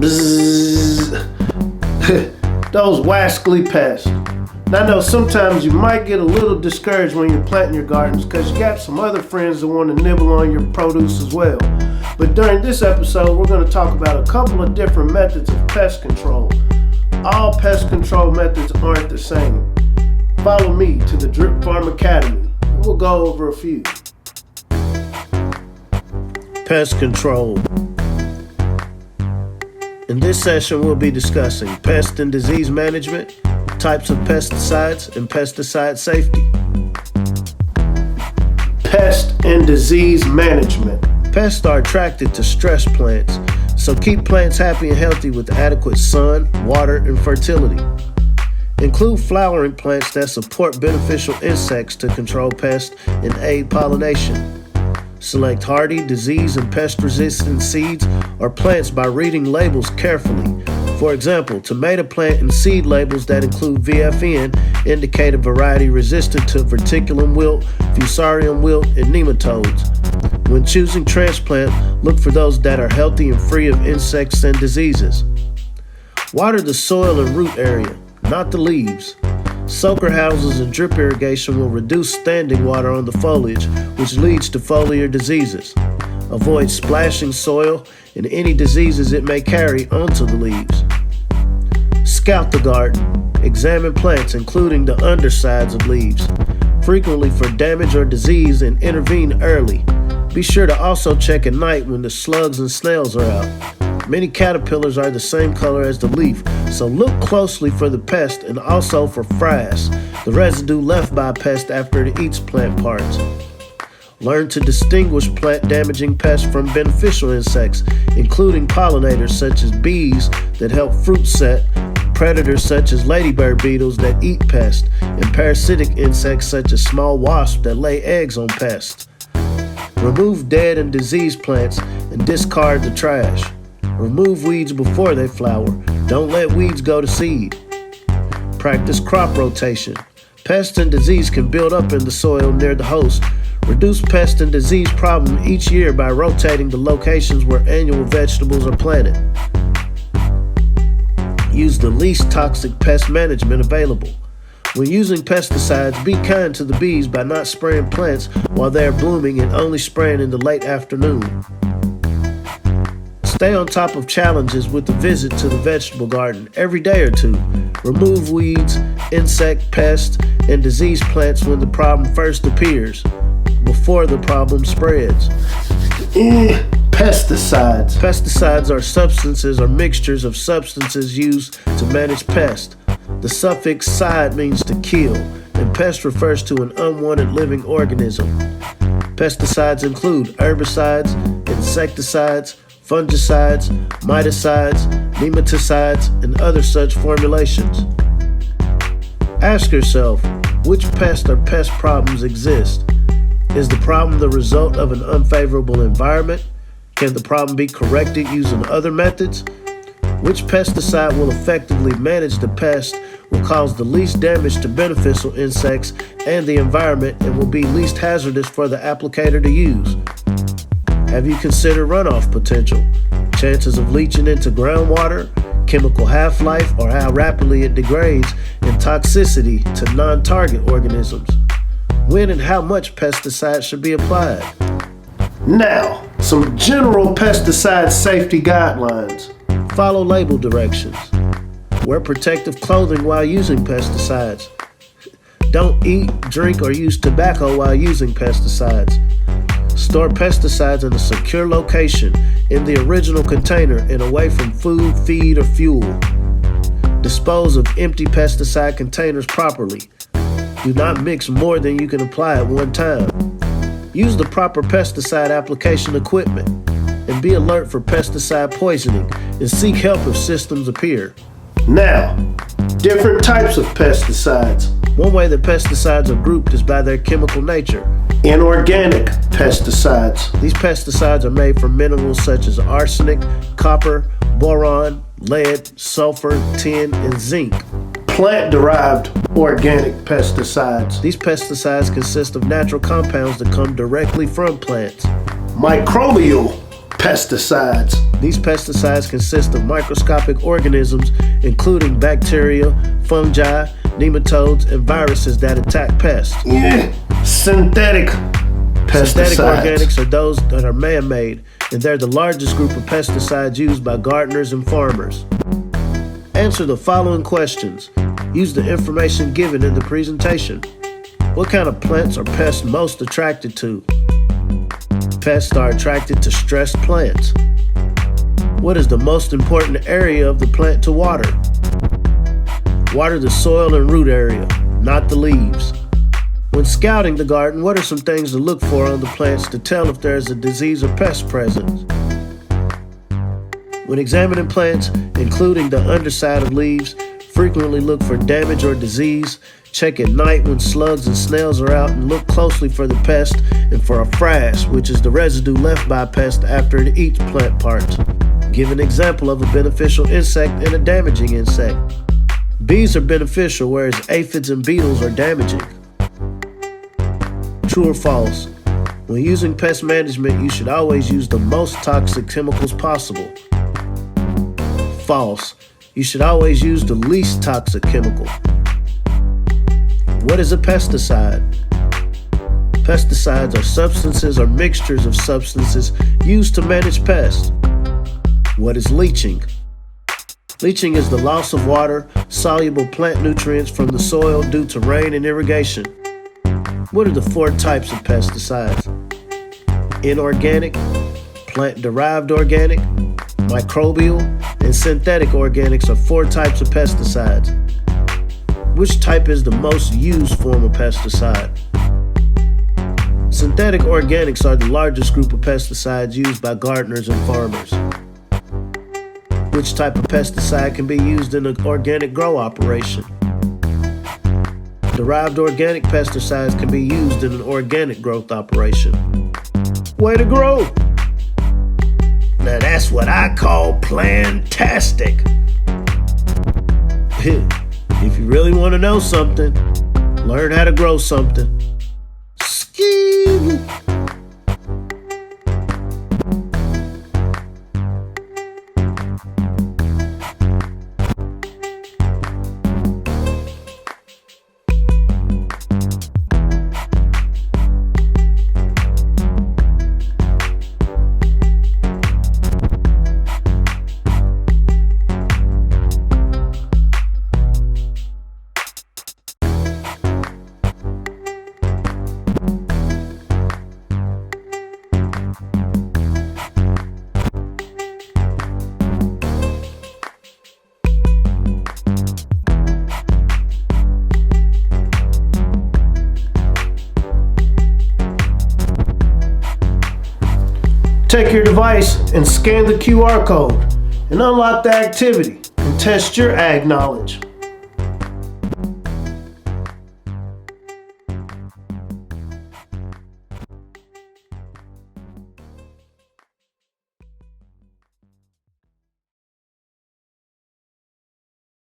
Bzzz. Those wascally pests. Now I know sometimes you might get a little discouraged when you're planting your gardens because you got some other friends that want to nibble on your produce as well. But during this episode, we're going to talk about a couple of different methods of pest control. All pest control methods aren't the same. Follow me to the Drip Farm Academy. We'll go over a few. Pest control. In this session, we'll be discussing pest and disease management, types of pesticides, and pesticide safety. Pest and disease management. Pests are attracted to stress plants, so keep plants happy and healthy with adequate sun, water, and fertility. Include flowering plants that support beneficial insects to control pests and aid pollination. Select hardy, disease, and pest-resistant seeds or plants by reading labels carefully. For example, tomato plant and seed labels that include VFN indicate a variety resistant to verticillium wilt, fusarium wilt, and nematodes. When choosing transplant, look for those that are healthy and free of insects and diseases. Water the soil and root area, not the leaves. Soaker houses and drip irrigation will reduce standing water on the foliage, which leads to foliar diseases. Avoid splashing soil and any diseases it may carry onto the leaves. Scout the garden. Examine plants, including the undersides of leaves, frequently for damage or disease, and intervene early. Be sure to also check at night when the slugs and snails are out. Many caterpillars are the same color as the leaf, so look closely for the pest and also for frass, the residue left by a pest after it eats plant parts. Learn to distinguish plant-damaging pests from beneficial insects, including pollinators such as bees that help fruit set, predators such as ladybird beetles that eat pests, and parasitic insects such as small wasps that lay eggs on pests. Remove dead and diseased plants and discard the trash. Remove weeds before they flower. Don't let weeds go to seed. Practice crop rotation. Pests and disease can build up in the soil near the host. Reduce pest and disease problem each year by rotating the locations where annual vegetables are planted. Use the least toxic pest management available. When using pesticides, be kind to the bees by not spraying plants while they are blooming and only spraying in the late afternoon. Stay on top of challenges with the visit to the vegetable garden every day or two. Remove weeds, insect, pest, and disease plants when the problem first appears, before the problem spreads. Pesticides. Pesticides are substances or mixtures of substances used to manage pests. The suffix "cide" means to kill, and pest refers to an unwanted living organism. Pesticides include herbicides, insecticides, fungicides, miticides, nematicides, and other such formulations. Ask yourself, which pest or pest problems exist? Is the problem the result of an unfavorable environment? Can the problem be corrected using other methods? Which pesticide will effectively manage the pest, will cause the least damage to beneficial insects and the environment, and will be least hazardous for the applicator to use? Have you considered runoff potential, chances of leaching into groundwater, chemical half-life, or how rapidly it degrades, and toxicity to non-target organisms? When and how much pesticide should be applied? Now, some general pesticide safety guidelines. Follow label directions. Wear protective clothing while using pesticides. Don't eat, drink, or use tobacco while using pesticides. Store pesticides in a secure location in the original container and away from food, feed, or fuel. Dispose of empty pesticide containers properly. Do not mix more than you can apply at one time. Use the proper pesticide application equipment and be alert for pesticide poisoning and seek help if symptoms appear. Now, different types of pesticides. One way that pesticides are grouped is by their chemical nature. Inorganic pesticides. These pesticides are made from minerals such as arsenic, copper, boron, lead, sulfur, tin, and zinc. Plant-derived organic pesticides. These pesticides consist of natural compounds that come directly from plants. Microbial Pesticides. These pesticides consist of microscopic organisms, including bacteria, fungi, nematodes, and viruses that attack pests. Synthetic pesticides. Synthetic organics are those that are man-made, and they're the largest group of pesticides used by gardeners and farmers. Answer the following questions. Use the information given in the presentation. What kind of plants are pests most attracted to? Pests are attracted to stressed plants. What is the most important area of the plant to water? Water the soil and root area, not the leaves. When scouting the garden, what are some things to look for on the plants to tell if there is a disease or pest present? When examining plants, including the underside of leaves, frequently look for damage or disease. Check at night when slugs and snails are out, and look closely for the pest and for a frass, which is the residue left by a pest after it eats plant parts. Give an example of a beneficial insect and a damaging insect. Bees are beneficial, whereas aphids and beetles are damaging. True or false? When using pest management, you should always use the most toxic chemicals possible. False. You should always use the least toxic chemical. What is a pesticide? Pesticides are substances or mixtures of substances used to manage pests. What is leaching? Leaching is the loss of water, soluble plant nutrients from the soil due to rain and irrigation. What are the 4 types of pesticides? Inorganic, plant-derived organic, microbial, and synthetic organics are 4 types of pesticides. Which type is the most used form of pesticide? Synthetic organics are the largest group of pesticides used by gardeners and farmers. Which type of pesticide can be used in an organic grow operation? Derived organic pesticides can be used in an organic growth operation. Way to grow! Now that's what I call plantastic. If you really want to know something, learn how to grow something. Ski. Take your device and scan the QR code and unlock the activity and test your ag knowledge.